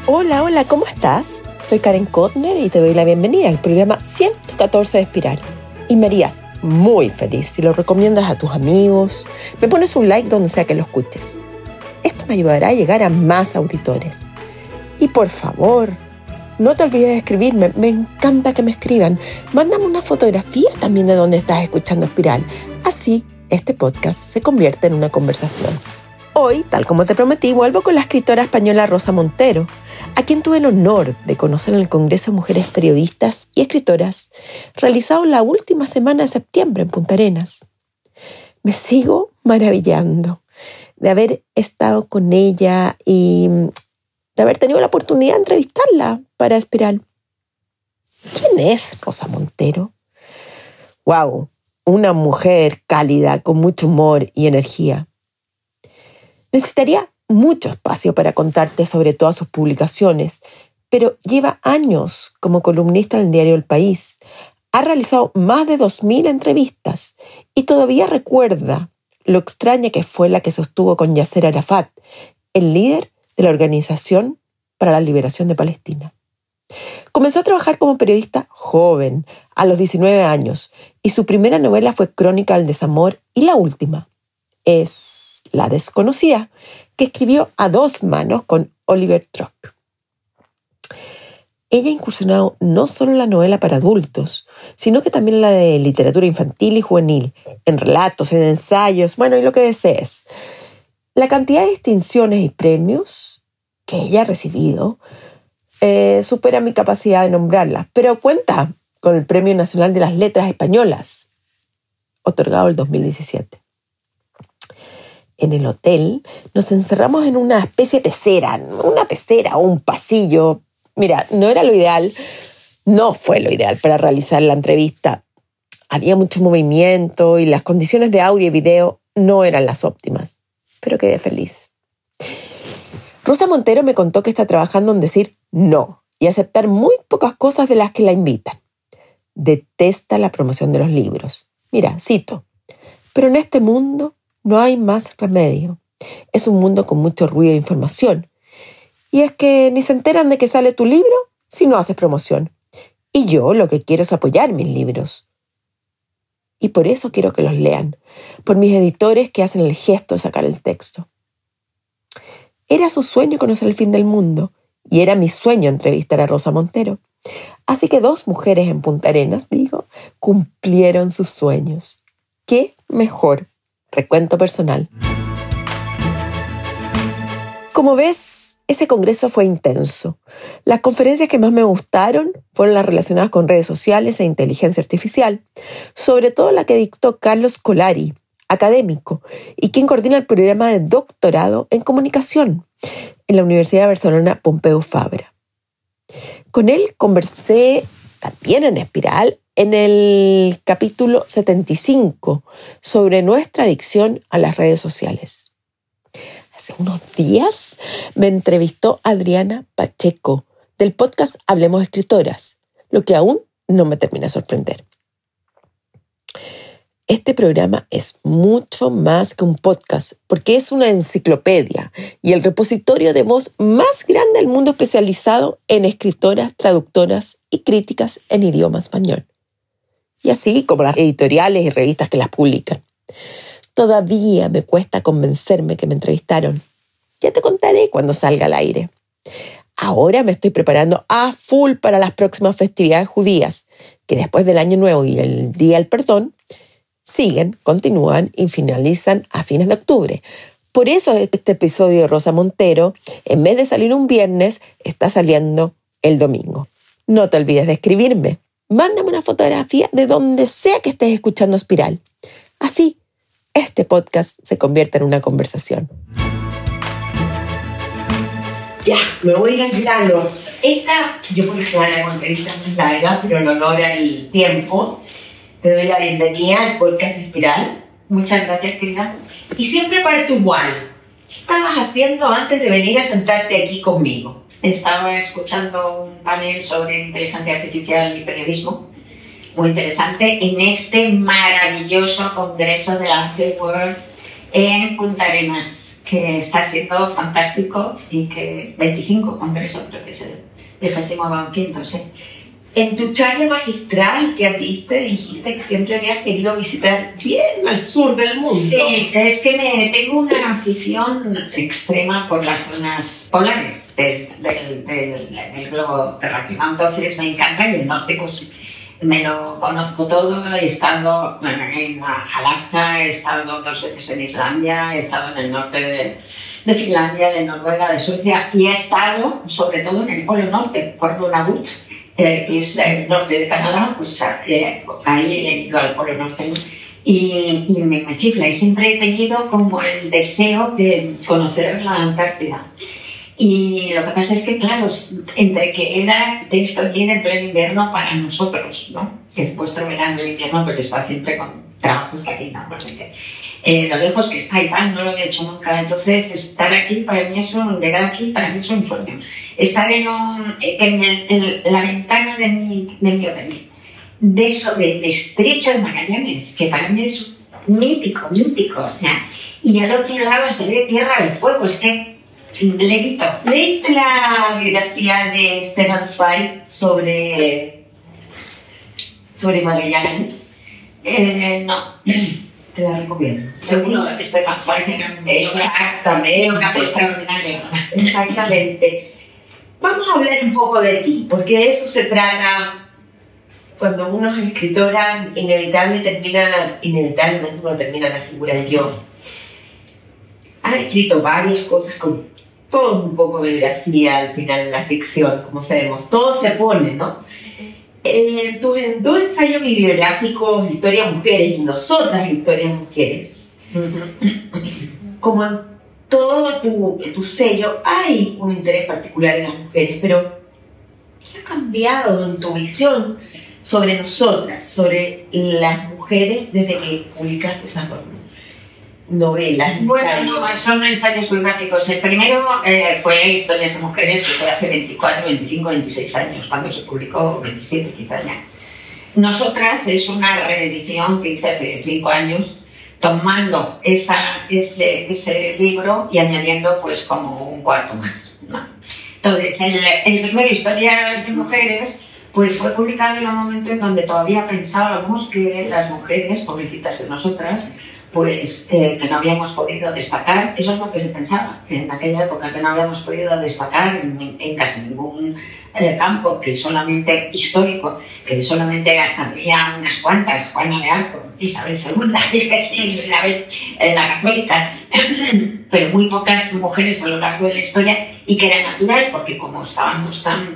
Hola, hola, ¿cómo estás? Soy Karen Kotner y te doy la bienvenida al programa 114 de Espiral. Y me harías muy feliz si lo recomiendas a tus amigos, me pones un like donde sea que lo escuches. Esto me ayudará a llegar a más auditores. Y por favor, no te olvides de escribirme, me encanta que me escriban. Mándame una fotografía también de donde estás escuchando Espiral. Así, este podcast se convierte en una conversación. Hoy, tal como te prometí, vuelvo con la escritora española Rosa Montero, a quien tuve el honor de conocer en el Congreso de Mujeres Periodistas y Escritoras, realizado la última semana de septiembre en Punta Arenas. Me sigo maravillando de haber estado con ella y de haber tenido la oportunidad de entrevistarla para Espiral. ¿Quién es Rosa Montero? ¡Wow! Una mujer cálida, con mucho humor y energía. Necesitaría mucho espacio para contarte sobre todas sus publicaciones, pero lleva años como columnista en el diario El País. Ha realizado más de 2000 entrevistas y todavía recuerda lo extraña que fue la que sostuvo con Yasser Arafat, el líder de la Organización para la Liberación de Palestina. Comenzó a trabajar como periodista joven, a los 19 años, y su primera novela fue Crónica del Desamor y la última es La Desconocida, que escribió a dos manos con Oliver Trock. Ella ha incursionado no solo en la novela para adultos, sino que también en la de literatura infantil y juvenil, en relatos, en ensayos, y lo que desees. La cantidad de distinciones y premios que ella ha recibido supera mi capacidad de nombrarlas, pero cuenta con el Premio Nacional de las Letras Españolas, otorgado el 2017. En el hotel nos encerramos en una especie de pecera, o un pasillo. Mira, no fue lo ideal para realizar la entrevista. Había mucho movimiento y las condiciones de audio y video no eran las óptimas, pero quedé feliz. Rosa Montero me contó que está trabajando en decir no y aceptar muy pocas cosas de las que la invitan. Detesta la promoción de los libros. Mira, cito, pero en este mundo no hay más remedio. Es un mundo con mucho ruido de información. Y es que ni se enteran de que sale tu libro si no haces promoción. Y yo lo que quiero es apoyar mis libros. Y por eso quiero que los lean, por mis editores que hacen el gesto de sacar el texto. Era su sueño conocer el fin del mundo y era mi sueño entrevistar a Rosa Montero. Así que dos mujeres en Punta Arenas, cumplieron sus sueños. ¿Qué mejor? Recuento personal. Como ves, ese congreso fue intenso. Las conferencias que más me gustaron fueron las relacionadas con redes sociales e inteligencia artificial, sobre todo la que dictó Carlos Colari, académico, y quien coordina el programa de doctorado en comunicación en la Universidad de Barcelona Pompeu Fabra. Con él conversé también en Espiral en el capítulo 75 sobre nuestra adicción a las redes sociales. Hace unos días me entrevistó Adriana Pacheco del podcast Hablemos Escritoras, lo que aún no me termina de sorprender. Este programa es mucho más que un podcast porque es una enciclopedia y el repositorio de voz más grande del mundo especializado en escritoras, traductoras y críticas en idioma español. Y así como las editoriales y revistas que las publican. Todavía me cuesta convencerme que me entrevistaron. Ya te contaré cuando salga al aire. Ahora me estoy preparando a full para las próximas festividades judías, que después del Año Nuevo y el Día del Perdón, continúan y finalizan a fines de octubre. Por eso este episodio de Rosa Montero, en vez de salir un viernes, está saliendo el domingo. No te olvides de escribirme. Mándame una fotografía de donde sea que estés escuchando Espiral. Así, este podcast se convierte en una conversación. Ya, me voy a ir al grano. Yo puedo jugar a entrevistas más largas, pero en honor al tiempo, te doy la bienvenida al podcast Espiral. Muchas gracias, querida. Y siempre parto igual. ¿Qué estabas haciendo antes de venir a sentarte aquí conmigo? Estaba escuchando un panel sobre inteligencia artificial y periodismo, muy interesante, en este maravilloso congreso de la The World en Punta Arenas. que está siendo fantástico y que 25 congreso, creo que es el 25º, sí. En tu charla magistral que abriste, dijiste que siempre habías querido visitar bien al sur del mundo. Sí, es que tengo una afición extrema por las zonas polares del globo terráqueo. Entonces me encanta, y el norte pues me lo conozco todo. He estado en Alaska, he estado 2 veces en Islandia, he estado en el norte de Finlandia, de Noruega, de Suecia, y he estado sobre todo en el Polo Norte, por Nunavut, que es el norte de Canadá. Pues ahí he ido al Polo Norte, ¿no? Y me chifla, y siempre he tenido como el deseo de conocer la Antártida. Y lo que pasa es que, claro, entre que era texto ir en pleno invierno para nosotros, ¿no? Que vuestro verano, el invierno, pues está siempre con trabajos aquí normalmente. Lo lejos que está y tal, no lo había hecho nunca. Entonces, estar aquí para mí llegar aquí para mí es un sueño. Estar en la ventana de mi hotel, sobre el estrecho de Magallanes, que para mí es mítico, o sea, y al otro lado se ve Tierra de Fuego, es que levito. ¿Leíste la biografía de Stefan Zweig sobre Magallanes? No. Te la recomiendo. Seguro que Stefan Zweig era un biógrafo extraordinario. Exactamente. Vamos a hablar un poco de ti, porque de eso se trata. Cuando uno es escritora, inevitablemente uno termina la figura del yo. Has escrito varias cosas con todo un poco de biografía al final de la ficción, como sabemos. Todo se pone, ¿no? En tus 2 ensayos bibliográficos, Historias Mujeres y Nosotras, Historias Mujeres, como en todo tu sello, hay un interés particular en las mujeres, pero ¿qué ha cambiado en tu visión sobre nosotras, sobre las mujeres, desde que publicaste esas novelas? Bueno, no, son ensayos biográficos. El primero fue Historias de Mujeres, que fue hace 24, 25, 26 años, cuando se publicó, 27 quizá ya. Nosotras es una reedición que hice hace 5 años, tomando ese libro y añadiendo pues como un cuarto más, ¿no? Entonces, el primero, Historias de Mujeres, pues fue publicado en un momento en donde todavía pensábamos que las mujeres, pobrecitas de nosotras, pues que no habíamos podido destacar. Eso es lo que se pensaba en aquella época, que no habíamos podido destacar en casi ningún campo, que solamente histórico, que solamente había unas cuantas, Juana de Arco, Isabel II, yo qué sé, Isabel la católica, pero muy pocas mujeres a lo largo de la historia, y que era natural, porque como estábamos tan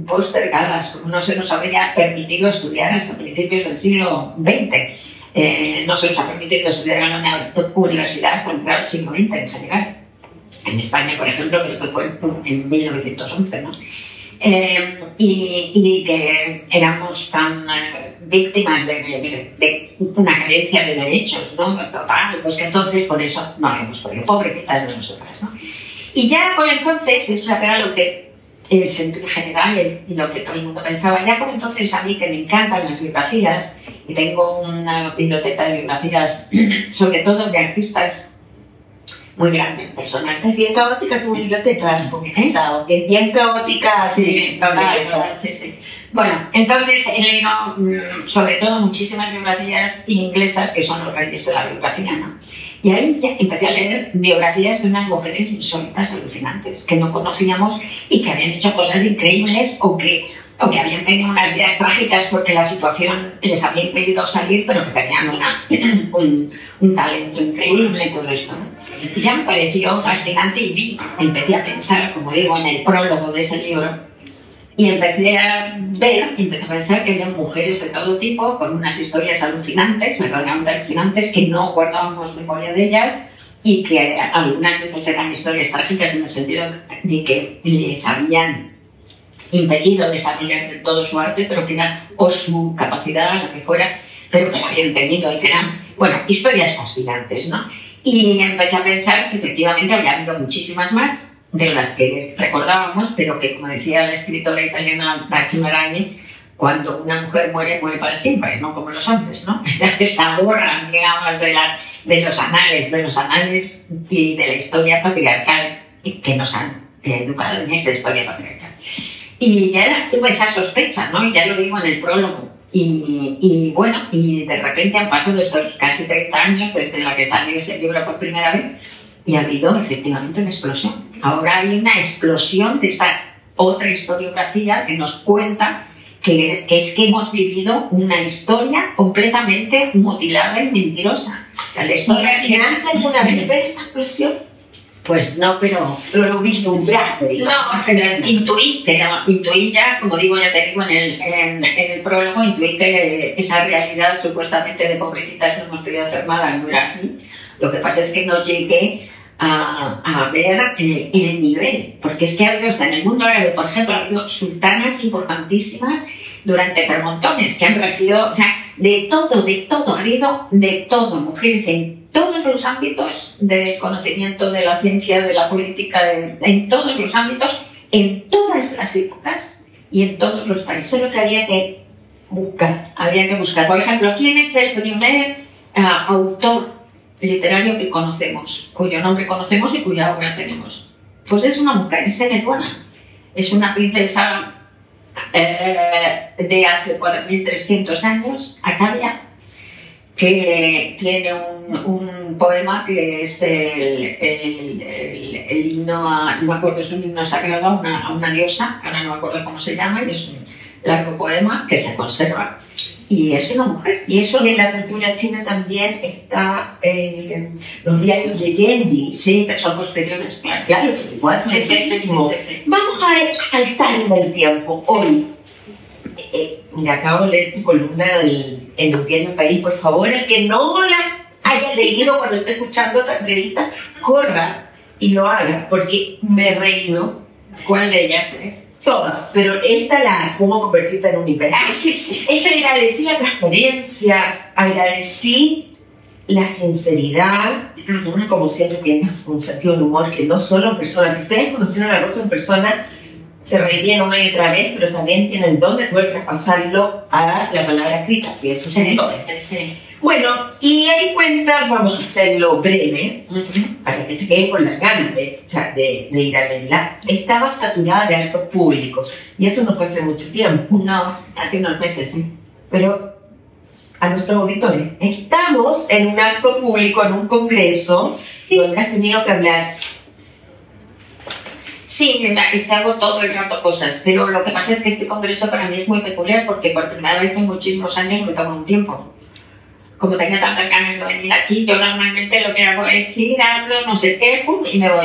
postergadas, como no se nos había permitido estudiar hasta principios del siglo XX, no se nos ha permitido estudiar en la universidad hasta entrar al siglo XX en general. En España, por ejemplo, creo que fue en 1911, ¿no? Y que éramos tan víctimas de una carencia de derechos, ¿no? Total, pues que entonces por eso no habíamos podido, pobrecitas de nosotras, ¿no? Y ya por entonces, eso era lo que el sentido general y lo que todo el mundo pensaba. Ya por entonces, a mí que me encantan las biografías, y tengo una biblioteca de biografías, sobre todo de artistas muy grande, personal. Es bien caótica tu biblioteca, porque pensado que es bien caótica. Sí, total, sí. Bueno, entonces he leído sobre todo muchísimas biografías inglesas, que son los reyes de la biografía, ¿no? Y ahí ya empecé a leer biografías de unas mujeres insólitas, alucinantes, que no conocíamos y que habían hecho cosas increíbles o que habían tenido unas vidas trágicas porque la situación les había impedido salir, pero que tenían un talento increíble y todo esto, ¿no? Y ya me pareció fascinante y empecé a pensar, como digo, en el prólogo de ese libro, y empecé a pensar que había mujeres de todo tipo, con unas historias alucinantes, verdaderamente alucinantes, que no guardábamos memoria de ellas, y que algunas veces eran historias trágicas en el sentido de que les habían impedido desarrollar todo su arte, pero que eran, o su capacidad, lo que fuera, pero que la habían tenido, y que eran, bueno, historias fascinantes, ¿no? Y empecé a pensar que efectivamente había habido muchísimas más de las que recordábamos, pero que, como decía la escritora italiana Bacci Marani, cuando una mujer muere, muere para siempre, no como los hombres, ¿no? Esta borran, digamos, de los anales y de la historia patriarcal que nos han educado en esa historia patriarcal. Y ya tuve esa sospecha, ¿no? Y ya lo digo en el prólogo. Y bueno, y de repente han pasado estos casi 30 años desde la que salió ese libro por primera vez y ha habido efectivamente una explosión. Ahora hay una explosión de esa otra historiografía que nos cuenta que es que hemos vivido una historia completamente mutilada y mentirosa. O sea, la historia ¿Imaginaste alguna vez ver esta explosión? Pues no, pero lo vislumbraste, digamos. No, pero intuí ya, como digo, ya te digo en el prólogo, intuí que esa realidad supuestamente de pobrecitas no hemos podido hacer nada, no era así. Lo que pasa es que no llegué a ver el nivel, porque es que ha habido, hasta en el mundo árabe, por ejemplo, ha habido sultanas importantísimas durante permontones que han recibido, o sea, de todo, ha habido de todo, mujeres en todos los ámbitos del conocimiento, de la ciencia, de la política, en todos los ámbitos, en todas las épocas y en todos los países. Solo que había que buscar. Había que buscar. Por ejemplo, ¿quién es el primer autor literario que conocemos, cuyo nombre conocemos y cuya obra tenemos? Pues es una mujer, es Enebuena. Es una princesa de hace 4.300 años, Acadia, que tiene un poema que es el himno, no me acuerdo, es un himno sagrado a una diosa, ahora no me acuerdo cómo se llama, y es un largo poema que se conserva. Y es una mujer. Y eso en la cultura china también está los diarios de Genji. Sí, pero son posteriores, claro. Claro, pero igual son muchísimos. Sí. Vamos a saltar en el tiempo. Sí. Hoy, mira, acabo de leer tu columna en el diario País. Por favor, el que no la haya leído cuando esté escuchando esta entrevista, corra y lo haga, porque me he reído. ¿Cuál de ellas es? Todas, pero esta cómo convertirte en un imbécil. Sí. Esta agradecí la transparencia, agradecí la sinceridad, como siempre tienes un sentido del humor que no solo en persona. Si ustedes conocieron a Rosa en persona, se reirían una y otra vez, pero también tienen el don de poder traspasarlo a la palabra escrita, que eso es un don. Sí. Bueno, y ahí cuenta, vamos a hacerlo breve, para que se queden con las ganas de ir a verla. Estaba saturada de actos públicos, y eso no fue hace mucho tiempo. No, hace unos meses, sí. Pero a nuestros auditores, estamos en un acto público, en un congreso, donde has tenido que hablar. Sí, es que hago todo el rato cosas, pero lo que pasa es que este congreso para mí es muy peculiar, porque por primera vez en muchísimos años me toma un tiempo. Como tenía tantas ganas de venir aquí, yo normalmente lo que hago es ir, hablo, no sé qué, pum, y me voy.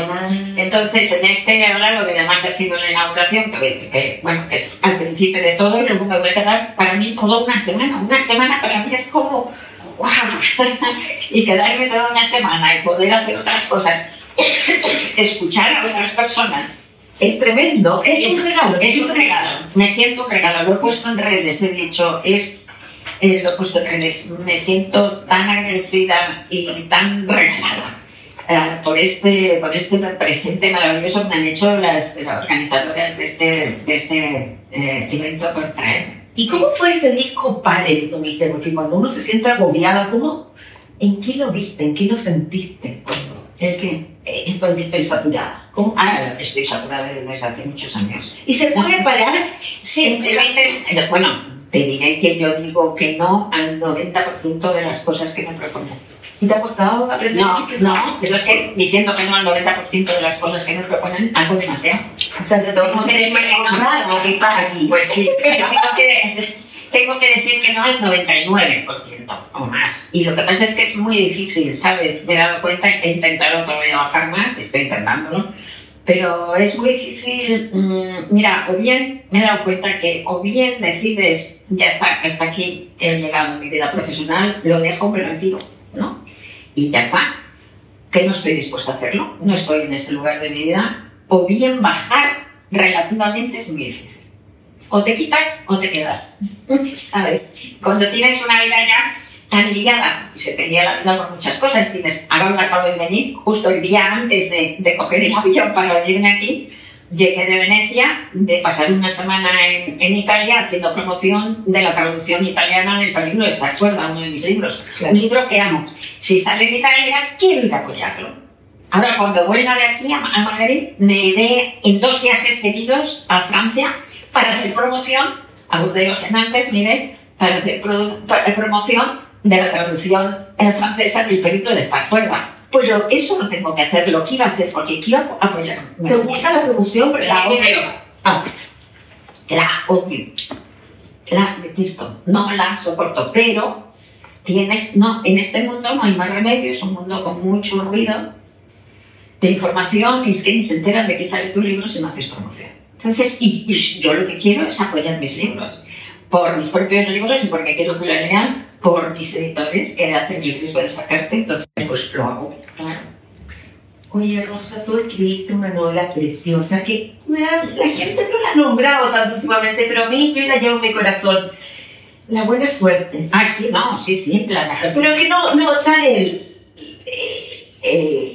Entonces, en este ahora, lo que además ha sido la inauguración, que es al principio de todo, y luego me voy a quedar para mí toda una semana. Una semana para mí es como, ¡wow! Y quedarme toda una semana y poder hacer otras cosas, escuchar a otras personas. Es tremendo, es un regalo. Es un regalo, me siento un regalo. Lo he puesto en redes, he dicho, lo he puesto en redes. Me siento tan agradecida y tan regalada por este presente maravilloso que me han hecho las organizadoras de este evento por traer. ¿Y cómo fue ese disco Pare que tuviste? Porque cuando uno se siente agobiada, ¿en qué lo viste? ¿En qué lo sentiste? ¿El qué? Esto en que estoy saturada. ¿Cómo? Estoy saturada desde hace muchos años. ¿Y se puede parar? Simplemente, bueno, te diré que yo digo que no al 90% de las cosas que me propongo. ¿Y te ha costado aprender? No, pero es que diciendo que no al 90% de las cosas que me proponen, hago demasiado. O sea, te tengo que decir que ¿qué pasa aquí? Pues sí, tengo que decir que no al 99% o más. Y lo que pasa es que es muy difícil, ¿sabes? Me he dado cuenta, he intentado todavía bajar más, estoy intentándolo, pero es muy difícil. Mira, o bien me he dado cuenta que o bien decides, ya está, hasta aquí he llegado en mi vida profesional, lo dejo, me retiro, ¿no? Y ya está, que no estoy dispuesta a hacerlo, no estoy en ese lugar de mi vida, o bien bajar relativamente es muy difícil. O te quitas o te quedas, ¿sabes? Cuando tienes una vida ya tan ligada, porque se te lía la vida por muchas cosas, ahora acabo de venir, justo el día antes de coger el avión para venirme aquí, Llegué de Venecia, de pasar una semana en Italia haciendo promoción de la traducción italiana del Peligro de estar cuerda, uno de mis libros. Claro. Un libro que amo. Si sale en Italia, quiero ir a apoyarlo. Ahora, cuando vuelva de aquí a Madrid, me iré en 2 viajes seguidos a Francia para hacer promoción, a Burdeos en antes, mire, para hacer promoción de la traducción francesa del Peligro de estar cuerda. Pues yo eso lo tengo que hacer, lo quiero hacer porque quiero apoyar. ¿Te gusta la promoción? La odio. La odio. La detesto. No la soporto. Pero en este mundo no hay más remedio. Es un mundo con mucho ruido de información y es que ni se enteran de que sale tu libro si no haces promoción. Entonces, y yo lo que quiero es apoyar mis libros. Por mis propios libros y porque quiero que lo lean, por mis editores que hacen el riesgo de sacarte, entonces pues lo hago, claro. Oye, Rosa, tú escribiste una novela preciosa que la gente no la ha nombrado tanto últimamente, pero a mí yo la llevo en mi corazón. La buena suerte. Ah, sí, no, sí, pero que no sale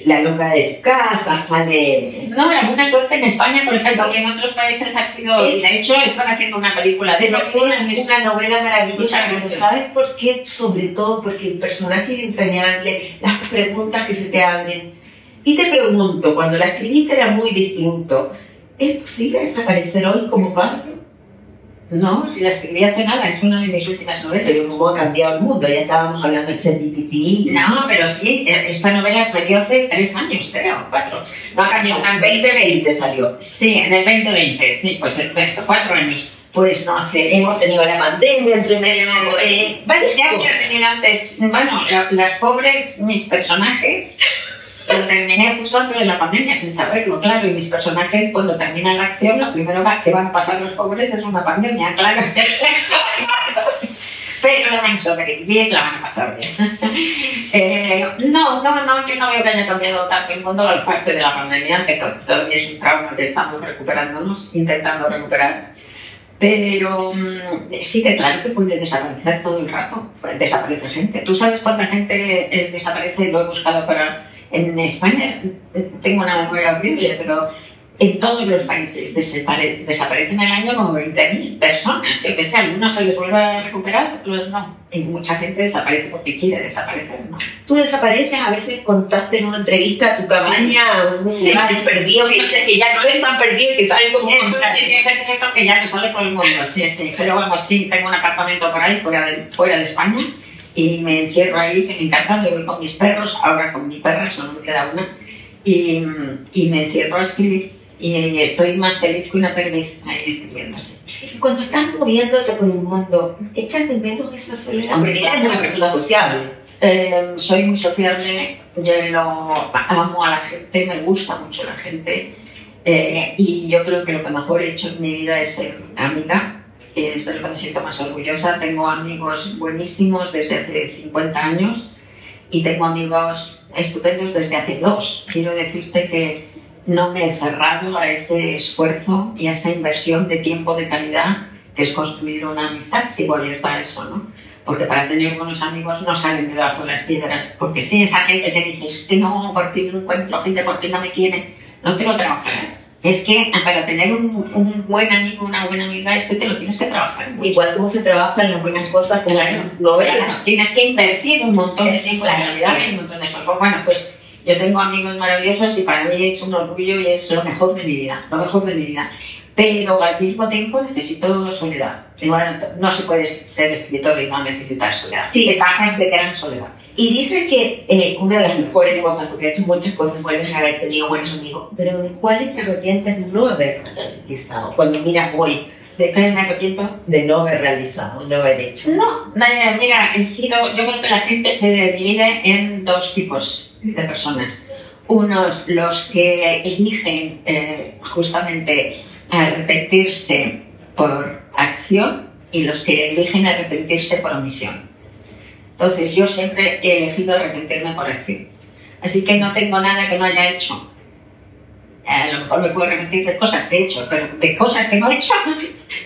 la loca de tu casa, sale... No, la buena suerte en España, por ejemplo, y en otros países ha sido... de hecho, están haciendo una película de... Pero es una novela maravillosa, pero ¿sabes por qué? Sobre todo porque el personaje es entrañable, las preguntas que se te abren. Y te pregunto, cuando la escribiste era muy distinto, ¿es posible desaparecer hoy como Pablo? No, si la escribí hace nada, es una de mis últimas novelas. Pero cómo ha cambiado el mundo, ya estábamos hablando de ChatGPT. No, pero sí, esta novela salió hace 3 años, creo, 4. No, casi en el 2020 salió. Sí, en el 2020, sí, pues 4 años. Pues no hace... Hemos tenido la pandemia entre medio, ya había tenido antes, bueno, las pobres, mis personajes... Lo terminé justo antes de la pandemia, sin saberlo, claro, y mis personajes, cuando termina la acción, lo primero que van a pasar los pobres es una pandemia, claro. Pero la van a sobrevivir, la van a pasar bien. No, yo no veo que haya cambiado tanto el mundo, aparte de la pandemia, que todavía es un trauma que estamos recuperándonos, intentando recuperar. Pero sí que claro que puede desaparecer todo el rato, desaparece gente. ¿Tú sabes cuánta gente desaparece? Lo he buscado en España, tengo una memoria horrible, pero en todos los países desaparecen al año como 20.000 personas. Yo que sé, algunos se les vuelve a recuperar, otros no. Y mucha gente desaparece porque quiere desaparecer, ¿no? Tú desapareces, a veces contaste en una entrevista tu cabaña, un lugar perdido, que dices que ya no es tan perdido y que saben cómo encontrar. Sí, es secreto que ya no sale todo el mundo, sí. Pero vamos, sí, tengo un apartamento por ahí, fuera de España, y me encierro ahí, que me encanta, me voy con mis perros, ahora con mi perra, solo me queda una, y me encierro a escribir. Y estoy más feliz que una perdiz ahí escribiendo así. Cuando estás moviéndote por el mundo, ¿echas de menos esa soledad? Porque eres una persona sociable. Soy muy sociable, yo amo a la gente, me gusta mucho la gente. Y yo creo que lo que mejor he hecho en mi vida es ser amiga. Es de lo que me siento más orgullosa. Tengo amigos buenísimos desde hace 50 años y tengo amigos estupendos desde hace 2. Quiero decirte que no me he cerrado a ese esfuerzo y a esa inversión de tiempo de calidad que es construir una amistad. Sigo abierta a eso, ¿no? Porque para tener buenos amigos no salen debajo de las piedras. Porque si esa gente que dices que no, porque no encuentro gente, porque no me quiere, no te lo trabajarás. Es que para tener un buen amigo, una buena amiga, es que te lo tienes que trabajar mucho. Igual como se trabaja en las buenas cosas, como claro, tienes que invertir un montón de tiempo en realidad y un montón de esfuerzo. Bueno, pues yo tengo amigos maravillosos y para mí es un orgullo y es lo mejor de mi vida, Pero al mismo tiempo necesito soledad. Igual, no se puede ser escritor y no necesitar soledad. Sí. Etapas de gran soledad. Y dicen que una de las mejores cosas, porque he hecho muchas cosas buenas, es haber tenido buenos amigos, pero ¿de cuáles te arrepientes no haber realizado? Cuando miras hoy, ¿de qué me arrepiento? De no haber realizado, no haber hecho. No, mira, yo creo que la gente se divide en 2 tipos de personas. Unos, los que eligen justamente arrepentirse por acción y los que eligen arrepentirse por omisión. Entonces, yo siempre he elegido arrepentirme por acción. Así que no tengo nada que no haya hecho. A lo mejor me puedo arrepentir de cosas que he hecho, pero de cosas que no he hecho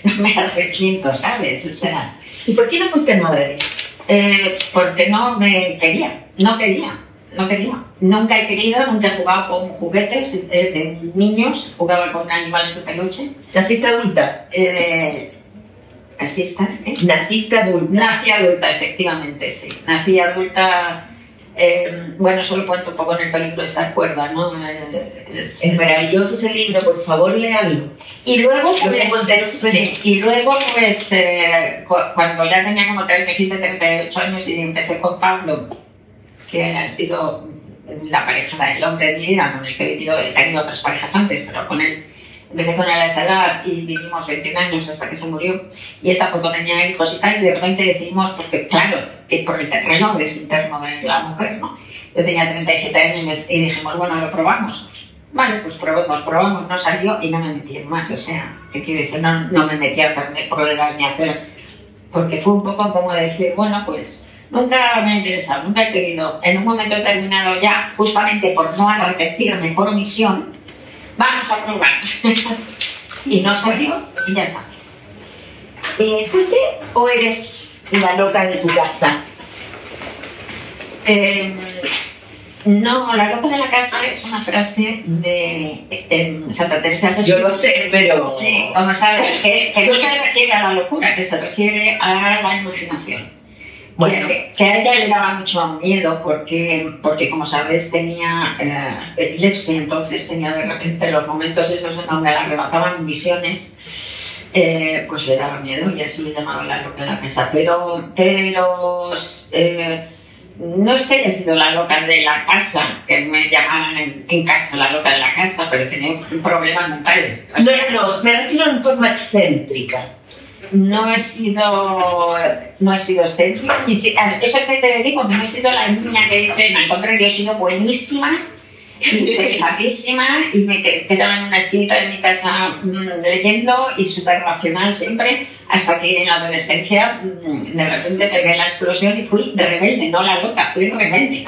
no me arrepiento, ¿sabes? O sea, ¿y por qué no fuiste madre? Porque no me quería, no quería. no quería. Nunca he querido, nunca he jugado con juguetes de niños, jugaba con animales de peluche. ¿Naciste adulta? Así estás, ¿eh? ¿Naciste adulta? Nací adulta, efectivamente, sí. Nací adulta, bueno, solo cuento un poco en el peligro de esta cuerda, ¿no? Es maravilloso ese libro, por favor, léalo. Y luego, cuando ya tenía como 37, 38 años y empecé con Pablo, que ha sido la pareja, el hombre de mi vida, con el que he tenido otras parejas antes, pero con él empecé con él a esa edad y vivimos 21 años hasta que se murió, y él tampoco tenía hijos y tal, y de repente decidimos, porque claro, por el terreno es interno de la mujer, ¿no? Yo tenía 37 años y dijimos, bueno, lo probamos. Pues, vale, pues probamos, no salió y no me metí en más, o sea, ¿qué quiero decir? No me metí a hacerme pruebas ni a hacer, porque fue un poco como decir, bueno, pues nunca me ha interesado, nunca he querido, en un momento determinado ya, justamente por no arrepentirme, por omisión, vamos a probar. Y no salió y ya está. ¿Fuiste o eres la loca de tu casa? No, la loca de la casa es una frase de Santa Teresa de Jesús. Yo lo sé, pero... Sí, como sabes, que no se refiere a la locura, que se refiere a la imaginación. Bueno. Que a ella le daba mucho miedo porque como sabes, tenía epilepsia, entonces tenía de repente los momentos esos en donde le arrebataban visiones, pues le daba miedo y así le llamaba la loca de la casa. Pero no es que haya sido la loca de la casa, que me llamaban en casa la loca de la casa, pero tenía problemas mentales. No, me refiero en forma excéntrica. No he sido excéntrica, eso que te digo, que no he sido la niña que dice, al contrario, he sido buenísima y sensatísima y me quedaba en una esquinita de mi casa leyendo y súper racional siempre, hasta que en la adolescencia de repente pegué la explosión y fui rebelde, no la loca, fui rebelde.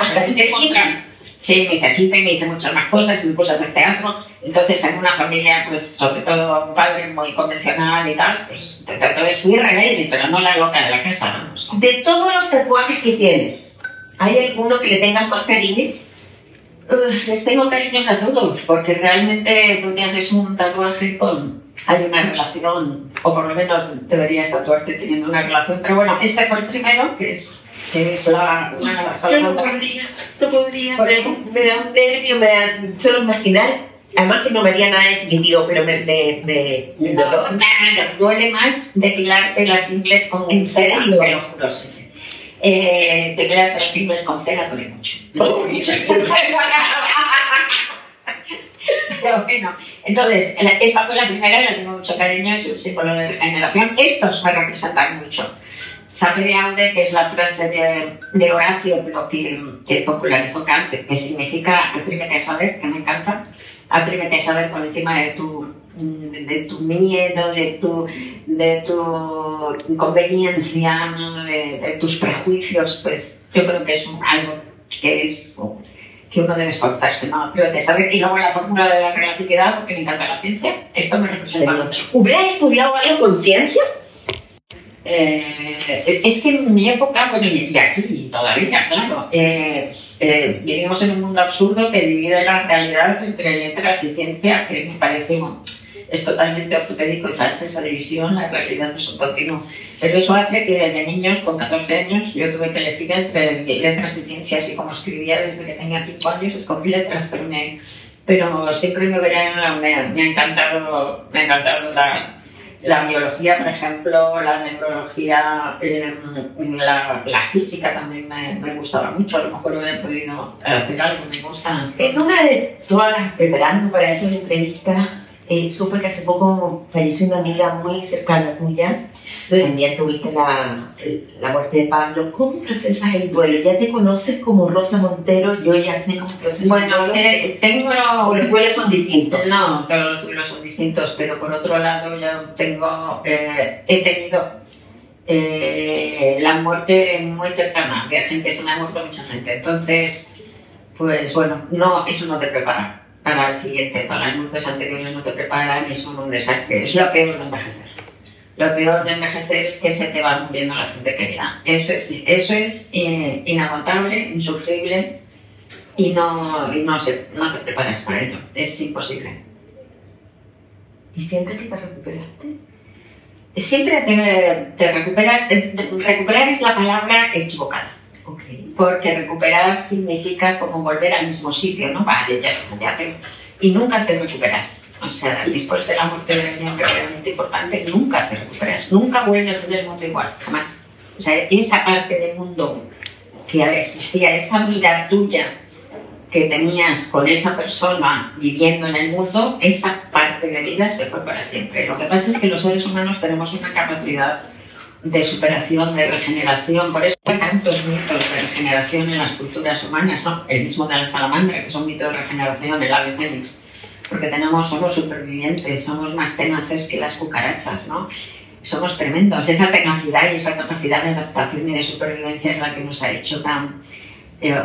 Sí, me hice hippie, me hice muchas más cosas, me puse a hacer teatro. Entonces, en una familia, pues sobre todo un padre muy convencional y tal, pues entonces fui rebelde, pero no la loca de la casa, vamos. De todos los tatuajes que tienes, ¿hay alguno que le tengas más cariño? Les tengo cariños a todos, porque realmente tú te haces un tatuaje hay una relación, o por lo menos deberías tatuarte teniendo una relación, pero bueno, este fue el primero, que es una de las Yo no podría, me da un nervio, solo imaginar, además que no me haría nada definitivo, pero me dolor. Nada, duele más depilarte las ingles con cera, te lo juro, sí. Depilarte las ingles con cera duele mucho. Pero bueno, entonces, esta fue la primera y la tengo mucho cariño, es un símbolo de generación. Estos me representan mucho. Sapere aude, que es la frase de Horacio, pero que popularizó Kant, que significa atrévete a saber, que me encanta. Atrévete a saber por encima de tu miedo, de tu inconveniencia, de tus prejuicios. Pues yo creo que es algo que uno debe esforzarse, ¿no? Atrévete a saber. Y luego la fórmula de la relatividad, porque me encanta la ciencia. Esto me representa mucho. ¿Hubieras estudiado algo con ciencia? Es que en mi época, bueno, y aquí todavía, claro, vivimos en un mundo absurdo que divide la realidad entre letras y ciencia, que me parece, es totalmente ortopédico y falsa esa división, la realidad es un continuo. Pero eso hace que desde niños, con 14 años, yo tuve que elegir entre letras y ciencias, y como escribía desde que tenía 5 años, escogí letras, pero siempre me ha encantado la biología, por ejemplo, la neurología, la física también me gustaba mucho. A lo mejor hubiera podido hacer algo, me gusta. En una de todas, preparando para esta entrevista, supe que hace poco falleció una amiga muy cercana tuya. Sí. También tuviste la muerte de Pablo. ¿Cómo procesas el duelo? ¿Ya te conoces como Rosa Montero? Yo ya sé cómo proceso el duelo. ¿O los duelos son distintos? No, todos los duelos son distintos, pero por otro lado yo he tenido la muerte muy cercana de gente, se me ha muerto mucha gente. Entonces, pues bueno, eso no te prepara para el siguiente. Todas las muertes anteriores no te preparan y son un desastre. Es lo peor de envejecer. Lo peor de envejecer es que se te va muriendo la gente querida. Eso es inaguantable, insufrible. y no te preparas para ello. Es imposible. ¿Y sientes que te recuperaste? Siempre te recuperas. Recuperar es la palabra equivocada. Okay. Porque recuperar significa como volver al mismo sitio, ¿no? Vale, ya está, y nunca te recuperas. O sea, después de la muerte de alguien realmente importante, nunca te recuperas. Nunca vuelves a ver el mundo igual, jamás. O sea, esa parte del mundo que existía, esa vida tuya que tenías con esa persona viviendo en el mundo, esa parte de vida se fue para siempre. Lo que pasa es que los seres humanos tenemos una capacidad de superación, de regeneración. Por eso hay tantos mitos de regeneración en las culturas humanas, ¿no? El mismo de la salamandra, que es un mito de regeneración, el ave fénix, porque somos supervivientes, somos más tenaces que las cucarachas, ¿no? Somos tremendos. Esa tenacidad y esa capacidad de adaptación y de supervivencia es la que nos ha hecho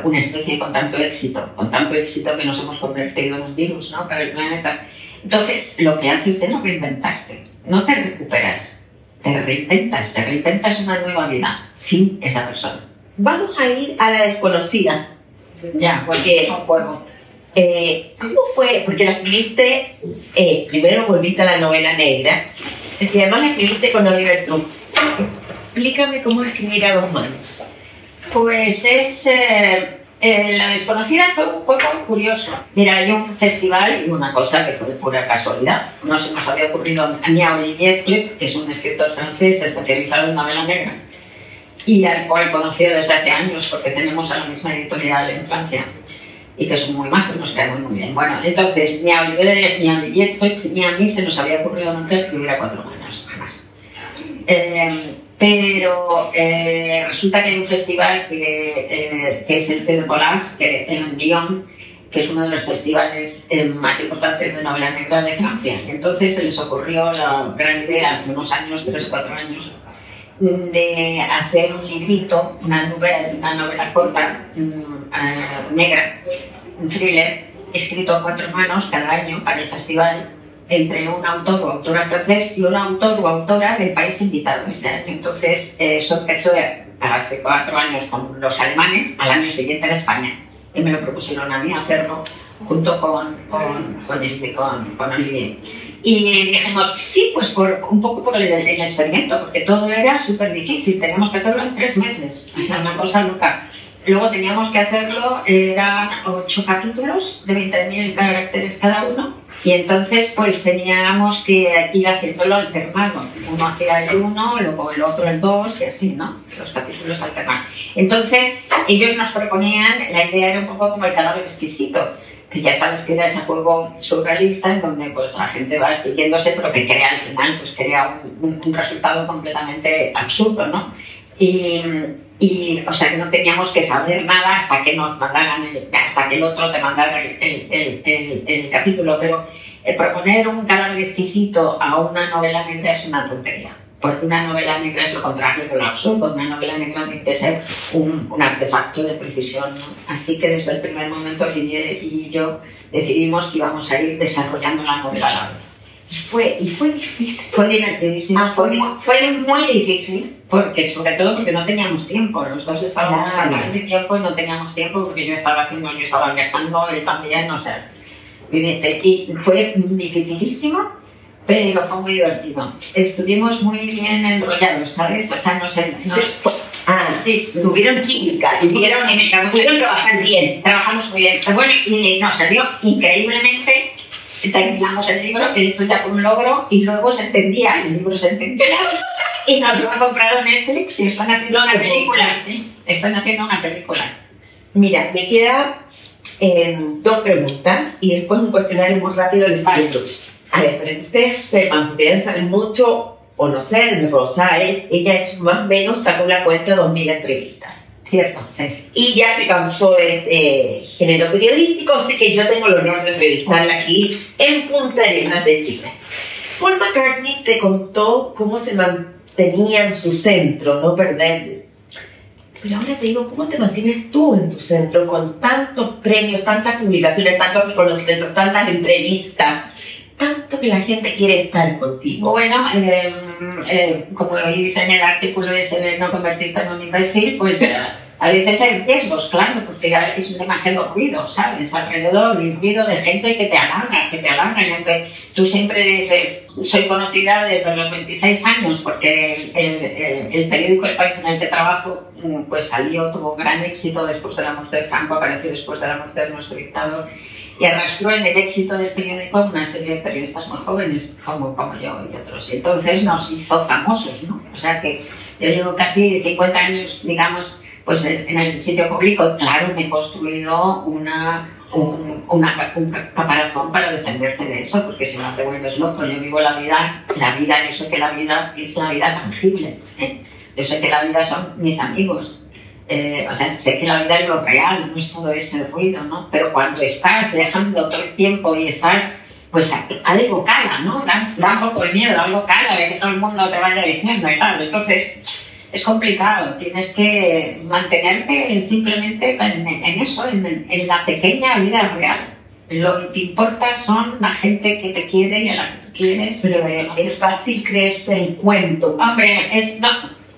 una especie con tanto éxito que nos hemos convertido en un virus, ¿no? Para el planeta. Entonces, lo que haces es reinventarte, no te recuperas. Te reinventas una nueva vida sin esa persona. Vamos a ir a la desconocida. Ya, porque es un juego. ¿Cómo fue? Porque la escribiste, primero volviste a la novela negra, y además la escribiste con Oliver Trump. Explícame cómo escribir a dos manos. Pues La desconocida fue un juego curioso. Mira, hay un festival y una cosa que fue de pura casualidad. No se nos había ocurrido ni a Olivier Clerc, que es un escritor francés especializado en novela negra, y al cual conocido desde hace años porque tenemos a la misma editorial en Francia y que son muy majos, nos caemos muy bien. Bueno, entonces ni a Olivier Clerc ni a mí se nos había ocurrido nunca escribir a cuatro manos, jamás. Pero resulta que hay un festival que es el P de Polar, en Lyon, que es uno de los festivales más importantes de novela negra de Francia. Y entonces se les ocurrió la gran idea hace unos años, 3 o 4 años, de hacer un librito, una novela corta, negra, un thriller, escrito a 4 manos cada año para el festival, entre un autor o autora francés y un autor o autora del país invitado ese año. Entonces, eso empezó hace 4 años con los alemanes, al año siguiente en España, y me lo propusieron a mí hacerlo junto con Olivier. Y dijimos, sí, pues un poco por el experimento, porque todo era súper difícil, teníamos que hacerlo en 3 meses, o sea, una cosa loca. Luego teníamos que hacerlo, eran 8 capítulos de 20.000 caracteres cada uno, y entonces pues teníamos que ir haciéndolo alternado. Uno hacía el 1, luego el otro el 2 y así, ¿no? Los capítulos alternados. Entonces ellos nos proponían, la idea era un poco como el cadáver exquisito, que ya sabes que era ese juego surrealista en donde pues la gente va siguiéndose, pero que crea al final, pues crea un resultado completamente absurdo, ¿no? Y o sea que no teníamos que saber nada hasta que nos mandaran hasta que el otro te mandara el capítulo, pero proponer un cadáver exquisito a una novela negra es una tontería, porque una novela negra es lo contrario de lo absurdo. Una novela negra tiene que ser un artefacto de precisión, ¿no? Así que desde el primer momento Olivier y yo decidimos que íbamos a ir desarrollando la novela a la vez. Fue difícil. Fue divertidísimo. Fue muy difícil, sobre todo porque no teníamos tiempo. Los dos estábamos fatal de tiempo y no teníamos tiempo porque yo estaba viajando, él también, o sea. Y fue dificilísimo, pero fue muy divertido. Estuvimos muy bien enrollados, ¿sabes? O sea, sí, tuvieron química, pudieron trabajar bien. Trabajamos muy bien. Bueno, y nos salió increíblemente. Terminamos el libro, que eso ya fue un logro, y luego el libro se entendía, y nos lo ha comprado Netflix y están haciendo una película, sí, están haciendo una película. Mira, me quedan 2 preguntas y después un cuestionario muy rápido de los libros. A ver, para que ustedes sepan, porque deben saber mucho o no sé, de Rosa, ella ha hecho más o menos, sacó la cuenta de 2.000 entrevistas. Cierto, sí. Y ya se cansó de este género periodístico, así que yo tengo el honor de entrevistarla aquí en Punta Arenas de Chile. Paul McCartney te contó cómo se mantenía en su centro, no perderle. Pero ahora te digo, ¿cómo te mantienes tú en tu centro con tantos premios, tantas publicaciones, tantos reconocimientos, tantas entrevistas, tanto que la gente quiere estar contigo? Bueno, como dice en el artículo ese de no convertirte en un imbécil, pues A veces hay riesgos, claro, porque es demasiado ruido, ¿sabes? Alrededor, y ruido de gente que te halaga. Y aunque tú siempre dices, soy conocida desde los 26 años, porque el periódico El País en el que trabajo, pues salió, tuvo gran éxito después de la muerte de Franco, apareció después de la muerte de nuestro dictador, y arrastró en el éxito del periódico una serie de periodistas muy jóvenes, como yo y otros. Y entonces nos hizo famosos, ¿no? O sea que yo llevo casi 50 años, digamos, pues en el sitio público. Claro, me he construido un caparazón para defenderte de eso, porque si no te vuelves loco. Yo vivo la vida, yo sé que la vida es la vida tangible, ¿eh? Yo sé que la vida son mis amigos. O sea, sé que la vida es lo real, no es todo ese ruido, ¿no? Pero cuando estás dejando todo el tiempo y estás, pues algo cala, ¿no? Da un poco de miedo, algo cala de que todo el mundo te vaya diciendo y tal. Entonces, es complicado, tienes que mantenerte simplemente en eso, en la pequeña vida real. Lo que te importa son la gente que te quiere y a la que tú quieres. Pero es fácil creerse el cuento. Hombre,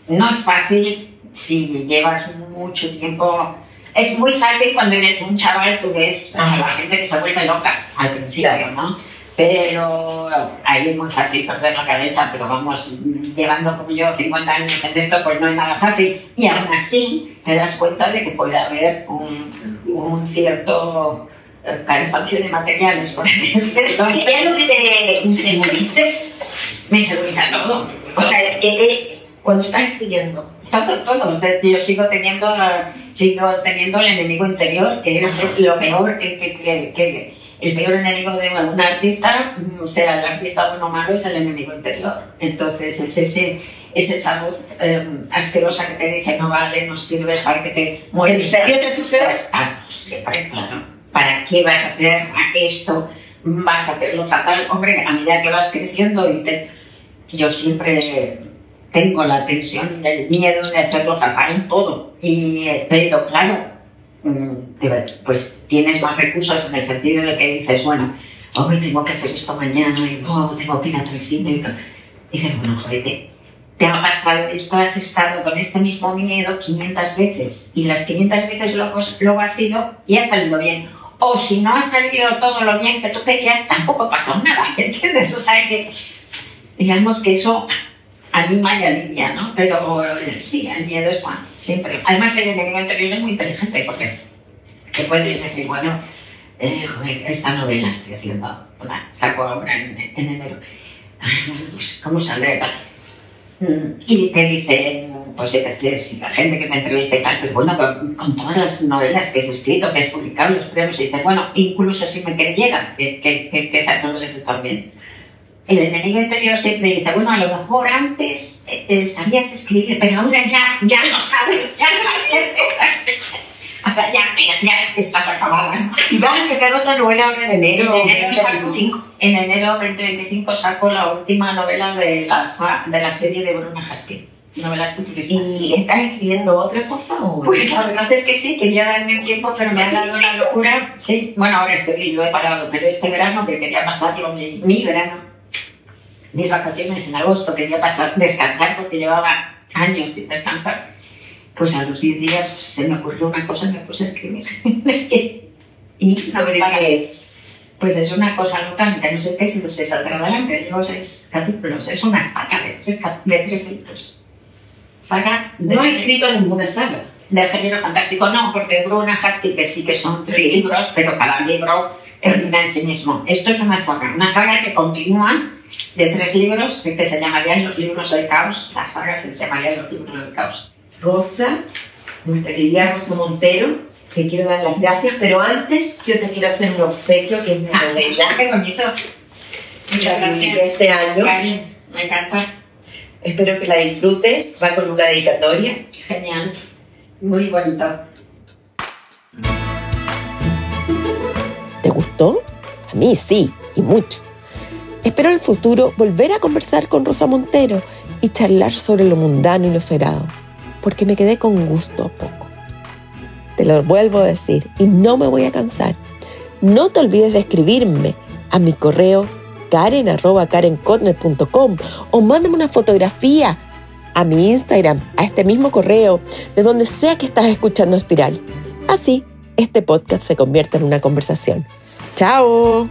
no es fácil si llevas mucho tiempo. Es muy fácil cuando eres un chaval, tú ves a la gente que se vuelve loca al principio, ¿no? Pero ahí es muy fácil perder la cabeza, pero vamos, llevando como yo 50 años en esto, pues no es nada fácil. Y aún así te das cuenta de que puede haber un cierto cansancio de materiales, por así decirlo. ¿Qué es lo que te inseguriza? Me inseguriza todo. O sea, cuando estás escribiendo. Todo. Yo sigo teniendo el enemigo interior, que es lo peor que el peor enemigo de un artista, sea el artista bueno o malo, es el enemigo interior. Entonces es esa voz asquerosa que te dice no vale, no sirve, para que te mueres. ¿En serio te sucede? Siempre, claro. ¿Para qué vas a hacer esto? Vas a hacerlo fatal. Hombre, a medida que vas creciendo yo siempre tengo la tensión y el miedo de hacerlo fatal en todo. Pero claro, pues tienes más recursos en el sentido de que dices, bueno, hoy tengo que hacer esto mañana y tengo que ir a tal sitio. Y dices, bueno, joder, te ha pasado esto, has estado con este mismo miedo 500 veces y las 500 veces luego ha sido y ha salido bien. O si no ha salido todo lo bien que tú querías, tampoco ha pasado nada, ¿entiendes? O sea que, digamos que eso anima y alivia, ¿no? Pero sí, el miedo está siempre. Además, el enemigo interior es muy inteligente porque te puede decir, bueno, joder, esta novela estoy haciendo, saco ahora en enero, pues, ¿cómo sale? Y te dice, pues yo qué sé, si la gente que me entrevista y tal, pues bueno, con todas las novelas que has escrito, que has publicado, los premios, y dices, bueno, incluso si me creyeran que esas novelas están bien. El enemigo interior siempre dice, bueno, a lo mejor antes sabías escribir, pero ahora ya no sabes, ya estás acabada, ¿no? ¿Y vas a sacar otra novela ahora en enero? En enero 2025 saco la última novela de la serie de Bruna Haskell, novelas futuristas. ¿Y estás escribiendo otra cosa? Pues la verdad es que sí, quería darme un tiempo, pero me ha dado una locura. Sí, bueno, ahora lo he parado, pero este verano, que quería pasarlo, mi verano, mis vacaciones en agosto, quería descansar porque llevaba años sin descansar, pues a los 10 días se me ocurrió una cosa y me puse a escribir. ¿Y sobre qué es? Pues es una cosa loca, que no sé qué, si se saldrá adelante. Llevo 6 capítulos, es una saga de 3 libros. ¿No has escrito ninguna saga? De género fantástico, no, porque Bruna Haskell, que sí que son 3 libros, pero cada libro termina en sí mismo. Esto es una saga que continúa de 3 libros, que se llamarían Los Libros del Caos. La saga se llamaría Los Libros del Caos. Rosa, nuestra querida Rosa Montero, te quiero dar las gracias, pero antes yo te quiero hacer un obsequio, que es mi novela. ¡Qué bonito! Muchas gracias. Este año. Karen, me encanta. Espero que la disfrutes, va con una dedicatoria. Genial, muy bonito. ¿Te gustó? A mí sí, y mucho. Espero en el futuro volver a conversar con Rosa Montero y charlar sobre lo mundano y lo sagrado, porque me quedé con gusto a poco. Te lo vuelvo a decir y no me voy a cansar. No te olvides de escribirme a mi correo karen@karenkotner.com o mándame una fotografía a mi Instagram, a este mismo correo, de donde sea que estás escuchando Espiral. Así, este podcast se convierte en una conversación. ¡Chao!